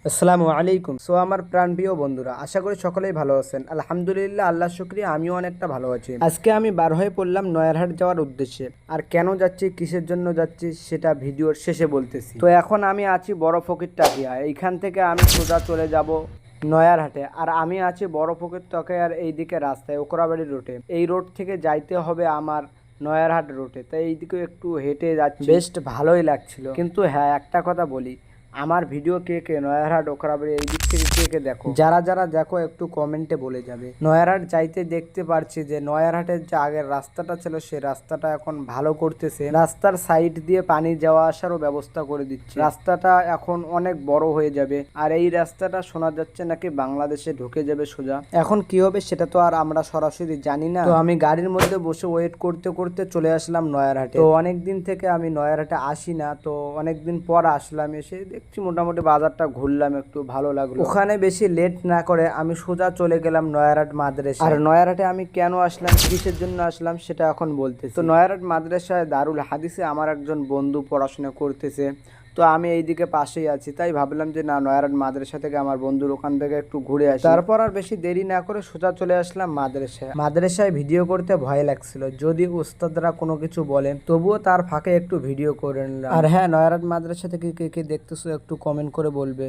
আসসালামু আলাইকুম। আমার প্রাণপ্রিয় বন্ধুরা, আশা করি সকলেই ভালো আছেন। আলহামদুলিল্লাহ, আল্লাহ শুকরিয়া, আমিও অনেকটা ভালো আছি। আজকে আমি বার হয়ে পড়লাম নয়ারহাট যাওয়ার উদ্দেশ্যে। আর কেন যাচ্ছি, কিসের জন্য যাচ্ছি, সেটা ভিডিওর শেষে বলতেছি। তো এখন আমি আছি বড় ফকির টাকিয়া। এইখান থেকে আমি সোজা চলে যাব নয়ারহাটে। আর আমি আছি বড় ফকির টাকিয়ার এইদিকে রাস্তায়, ওকরাবাড়ি রোডে। এই রোড থেকে যাইতে হবে আমার নয়ারহাট রোডে। তাই এইদিকে একটু হেঁটে যাচ্ছি, বেশ ভালোই লাগছিল। কিন্তু হ্যাঁ, একটা কথা বলি, আমার ভিডিও কে কে নয়ারহাট ওখরাবাড়ি এই দিক থেকে কে কে দেখো, যারা যারা দেখো একটু কমেন্টে বলে যাবে। নয়ারহাট যাইতে দেখতে পারছি যে নয়ারহাটের যে আগের রাস্তাটা ছিল সেই রাস্তাটা এখন ভালো করতেছে। রাস্তার সাইড দিয়ে পানি যাওয়া আসারও ব্যবস্থা করে দিচ্ছে। রাস্তাটা এখন অনেক বড় হয়ে যাবে। আর এই রাস্তাটা শোনা যাচ্ছে নাকি বাংলাদেশে ঢুকে যাবে সোজা। এখন কি হবে সেটা তো আর আমরা সরাসরি জানি না। তো আমি গাড়ির মধ্যে বসে ওয়েট করতে করতে চলে আসলাম নয়ারহাটে। তো অনেকদিন থেকে আমি নয়ারহাটে আসি না, তো অনেকদিন পর আসলাম। এসে দেখছি মোটামুটি বাজারটা ঘুরলাম, একটু ভালো লাগলো। ওখানে বেশি লেট না করে আমি সোজা চলে গেলাম নয়ারহাট মাদ্রাসা। আর নয়ারহাটে আমি কেন আসলাম, কিসের জন্য আসলাম, সেটা এখন বলতেছি। তো নয়ারহাট মাদ্রাসায় দারুল হাদিসে আমার একজন বন্ধু পড়াশোনা করতেছে। তো আমি এইদিকে পাশেই আছি, তাই ভাবলাম যে না, নয়ারহাট মাদ্রাসা থেকে আমার বন্ধুর ওখান থেকে একটু ঘুরে আসি। তারপর আর বেশি দেরি না করে সোজা চলে আসলাম মাদ্রাসায়। মাদ্রাসায় ভিডিও করতে ভয় লাগছিল, যদি উস্তাদরা কোনো কিছু বলেন তবুও তার ফাঁকে একটু ভিডিও করে নিলাম। আর হ্যাঁ, নয়ারহাট মাদ্রাসা থেকে কে কে দেখতেছো একটু কমেন্ট করে বলবে।